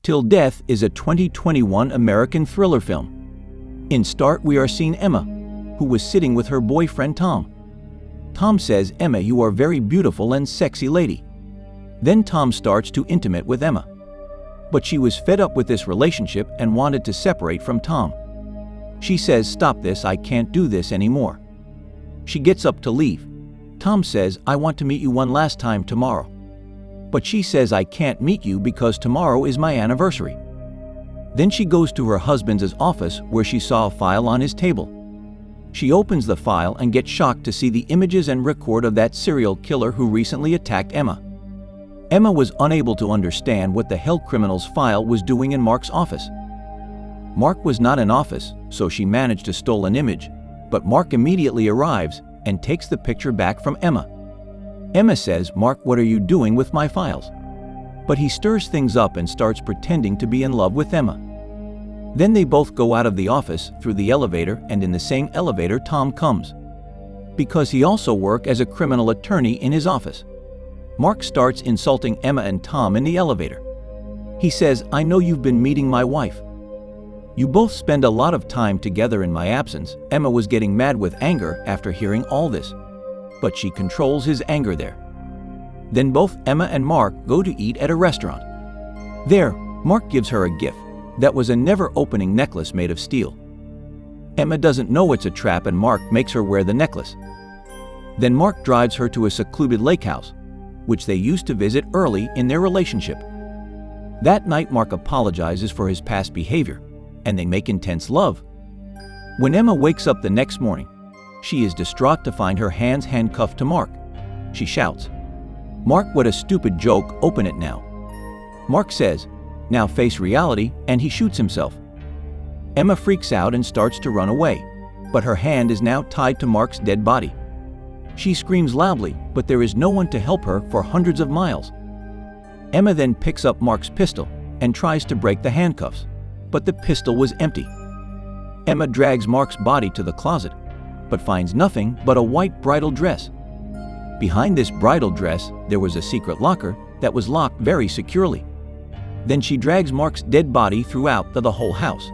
Till Death is a 2021 American thriller film. In start, we are seeing Emma, who was sitting with her boyfriend Tom. Tom says, "Emma, you are very beautiful and sexy lady." Then Tom starts to intimate with Emma. But she was fed up with this relationship and wanted to separate from Tom. She says, "Stop this, I can't do this anymore." She gets up to leave. Tom says, "I want to meet you one last time tomorrow." But she says, "I can't meet you because tomorrow is my anniversary." Then she goes to her husband's office where she saw a file on his table. She opens the file and gets shocked to see the images and record of that serial killer who recently attacked Emma. Emma was unable to understand what the hell criminal's file was doing in Mark's office. Mark was not in office, so she managed to steal an image, but Mark immediately arrives and takes the picture back from Emma. Emma says, "Mark, what are you doing with my files?" But he stirs things up and starts pretending to be in love with Emma. Then they both go out of the office through the elevator, and in the same elevator Tom comes, because he also works as a criminal attorney in his office. Mark starts insulting Emma and Tom in the elevator. He says, "I know you've been meeting my wife. You both spend a lot of time together in my absence." Emma was getting mad with anger after hearing all this, but she controls his anger there. Then both Emma and Mark go to eat at a restaurant. There, Mark gives her a gift that was a never-opening necklace made of steel. Emma doesn't know it's a trap and Mark makes her wear the necklace. Then Mark drives her to a secluded lake house, which they used to visit early in their relationship. That night Mark apologizes for his past behavior, and they make intense love. When Emma wakes up the next morning, she is distraught to find her hands handcuffed to Mark. She shouts, "Mark, what a stupid joke, open it now." Mark says, "Now face reality," and he shoots himself. Emma freaks out and starts to run away, but her hand is now tied to Mark's dead body. She screams loudly, but there is no one to help her for hundreds of miles. Emma then picks up Mark's pistol and tries to break the handcuffs, but the pistol was empty. Emma drags Mark's body to the closet, but finds nothing but a white bridal dress. Behind this bridal dress, there was a secret locker that was locked very securely. Then she drags Mark's dead body throughout the whole house.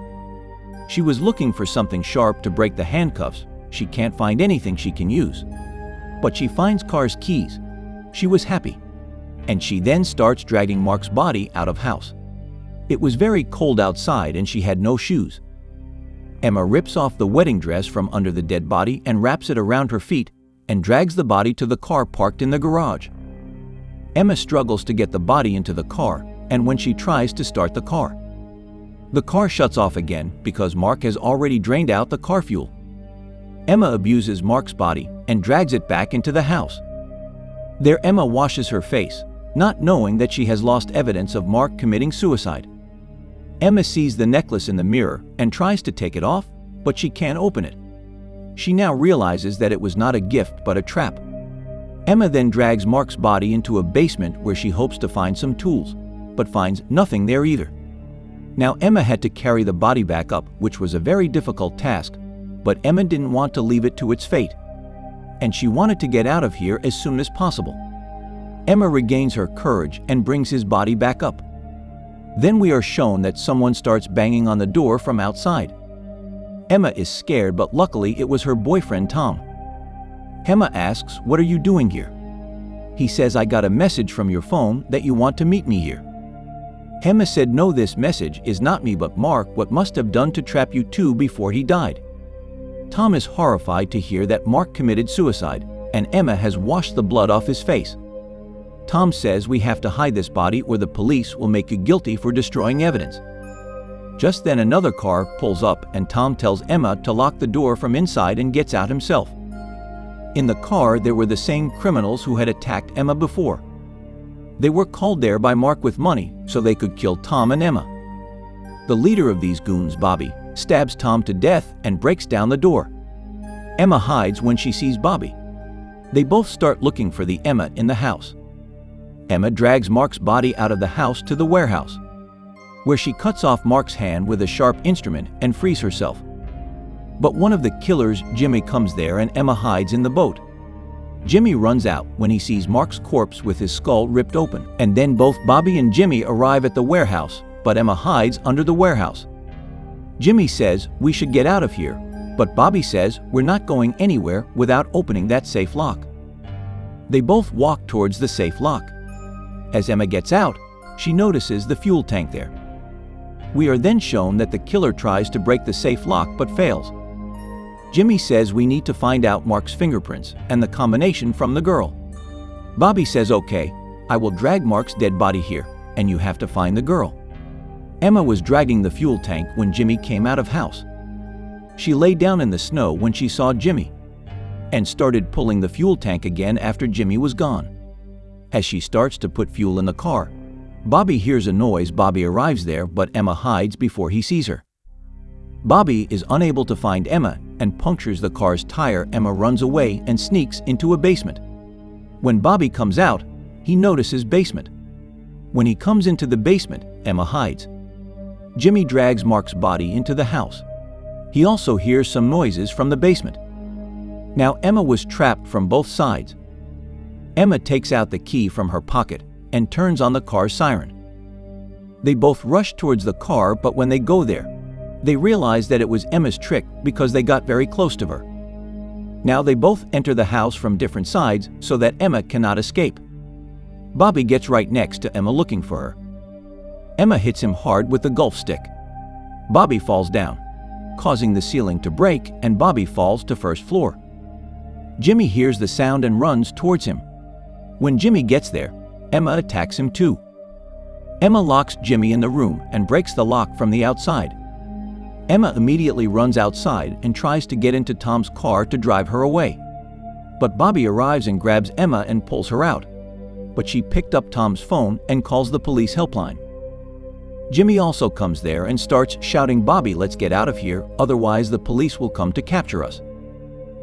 She was looking for something sharp to break the handcuffs. She can't find anything she can use. But she finds Car's keys. She was happy. And she then starts dragging Mark's body out of house. It was very cold outside and she had no shoes. Emma rips off the wedding dress from under the dead body and wraps it around her feet and drags the body to the car parked in the garage. Emma struggles to get the body into the car, and when she tries to start the car shuts off again because Mark has already drained out the car fuel. Emma abuses Mark's body and drags it back into the house. There Emma washes her face, not knowing that she has lost evidence of Mark committing suicide. Emma sees the necklace in the mirror and tries to take it off, but she can't open it. She now realizes that it was not a gift but a trap. Emma then drags Mark's body into a basement where she hopes to find some tools, but finds nothing there either. Now Emma had to carry the body back up, which was a very difficult task, but Emma didn't want to leave it to its fate, and she wanted to get out of here as soon as possible. Emma regains her courage and brings his body back up. Then we are shown that someone starts banging on the door from outside. Emma is scared, but luckily it was her boyfriend Tom. Emma asks, "What are you doing here?" He says, "I got a message from your phone that you want to meet me here." Emma said, "No, this message is not me but Mark. What must have done to trap you two before he died." Tom is horrified to hear that Mark committed suicide and Emma has washed the blood off his face. Tom says, "We have to hide this body or the police will make you guilty for destroying evidence." Just then another car pulls up and Tom tells Emma to lock the door from inside and gets out himself. In the car there were the same criminals who had attacked Emma before. They were called there by Mark with money so they could kill Tom and Emma. The leader of these goons, Bobby, stabs Tom to death and breaks down the door. Emma hides when she sees Bobby. They both start looking for the Emma in the house. Emma drags Mark's body out of the house to the warehouse, where she cuts off Mark's hand with a sharp instrument and frees herself. But one of the killers, Jimmy, comes there and Emma hides in the boat. Jimmy runs out when he sees Mark's corpse with his skull ripped open, and then both Bobby and Jimmy arrive at the warehouse, but Emma hides under the warehouse. Jimmy says we should get out of here, but Bobby says we're not going anywhere without opening that safe lock. They both walk towards the safe lock. As Emma gets out, she notices the fuel tank there. We are then shown that the killer tries to break the safe lock but fails. Jimmy says we need to find out Mark's fingerprints and the combination from the girl. Bobby says, okay, I will drag Mark's dead body here, and you have to find the girl. Emma was dragging the fuel tank when Jimmy came out of house. She lay down in the snow when she saw Jimmy and started pulling the fuel tank again after Jimmy was gone. As she starts to put fuel in the car, Bobby hears a noise. Bobby arrives there, but Emma hides before he sees her. Bobby is unable to find Emma and punctures the car's tire. Emma runs away and sneaks into a basement. When Bobby comes out, he notices basement. When he comes into the basement, Emma hides. Jimmy drags Mark's body into the house. He also hears some noises from the basement. Now Emma was trapped from both sides. Emma takes out the key from her pocket and turns on the car's siren. They both rush towards the car, but when they go there, they realize that it was Emma's trick because they got very close to her. Now they both enter the house from different sides so that Emma cannot escape. Bobby gets right next to Emma looking for her. Emma hits him hard with the golf stick. Bobby falls down, causing the ceiling to break, and Bobby falls to first floor. Jimmy hears the sound and runs towards him. When Jimmy gets there, Emma attacks him too. Emma locks Jimmy in the room and breaks the lock from the outside. Emma immediately runs outside and tries to get into Tom's car to drive her away. But Bobby arrives and grabs Emma and pulls her out. But she picked up Tom's phone and calls the police helpline. Jimmy also comes there and starts shouting, Bobby, let's get out of here, otherwise the police will come to capture us.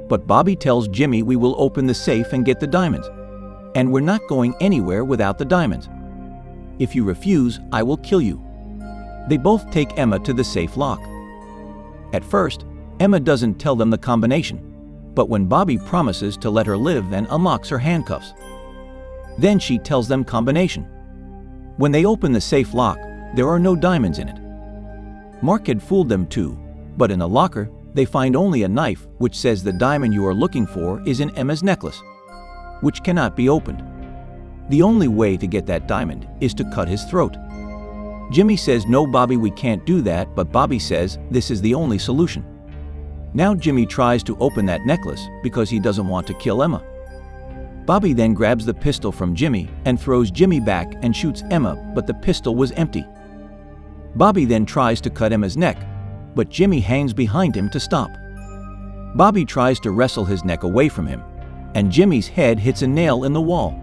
But Bobby tells Jimmy we will open the safe and get the diamonds, and we're not going anywhere without the diamonds. If you refuse, I will kill you. They both take Emma to the safe lock. At first, Emma doesn't tell them the combination, but when Bobby promises to let her live, then unlocks her handcuffs. Then she tells them combination. When they open the safe lock, there are no diamonds in it. Mark had fooled them too, but in the locker, they find only a knife which says the diamond you are looking for is in Emma's necklace, which cannot be opened. The only way to get that diamond is to cut his throat. Jimmy says, no, Bobby, we can't do that, but Bobby says this is the only solution. Now Jimmy tries to open that necklace because he doesn't want to kill Emma. Bobby then grabs the pistol from Jimmy and throws Jimmy back and shoots Emma, but the pistol was empty. Bobby then tries to cut Emma's neck, but Jimmy hangs behind him to stop. Bobby tries to wrestle his neck away from him, and Jimmy's head hits a nail in the wall.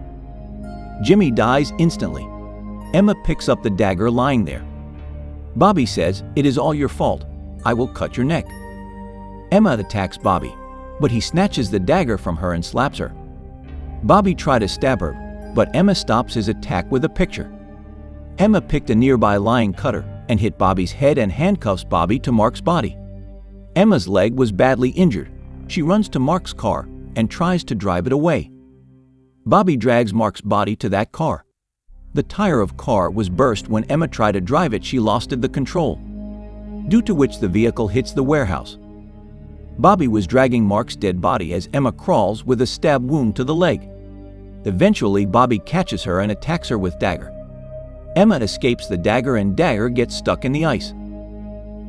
Jimmy dies instantly. Emma picks up the dagger lying there. Bobby says, it is all your fault. I will cut your neck. Emma attacks Bobby, but he snatches the dagger from her and slaps her. Bobby tried to stab her, but Emma stops his attack with a picture. Emma picked a nearby lying cutter and hit Bobby's head and handcuffs Bobby to Mark's body. Emma's leg was badly injured. She runs to Mark's car and tries to drive it away. Bobby drags Mark's body to that car. The tire of car was burst. When Emma tried to drive it, she lost the control, due to which the vehicle hits the warehouse. Bobby was dragging Mark's dead body as Emma crawls with a stab wound to the leg. Eventually, Bobby catches her and attacks her with dagger. Emma escapes the dagger and dagger gets stuck in the ice.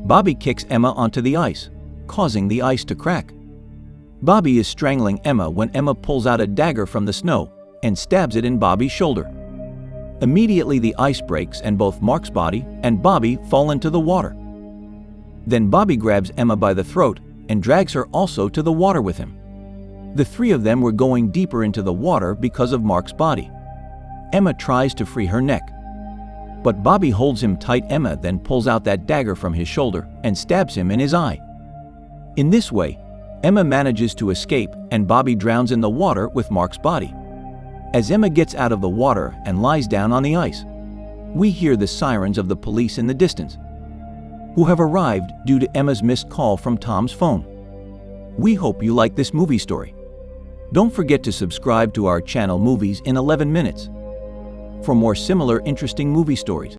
Bobby kicks Emma onto the ice, causing the ice to crack. Bobby is strangling Emma when Emma pulls out a dagger from the snow and stabs it in Bobby's shoulder. Immediately the ice breaks and both Mark's body and Bobby fall into the water. Then Bobby grabs Emma by the throat and drags her also to the water with him. The three of them were going deeper into the water because of Mark's body. Emma tries to free her neck, but Bobby holds him tight. Emma then pulls out that dagger from his shoulder and stabs him in his eye. In this way, Emma manages to escape and Bobby drowns in the water with Mark's body. As Emma gets out of the water and lies down on the ice, we hear the sirens of the police in the distance, who have arrived due to Emma's missed call from Tom's phone. We hope you like this movie story. Don't forget to subscribe to our channel Movies in 11 Minutes for more similar interesting movie stories.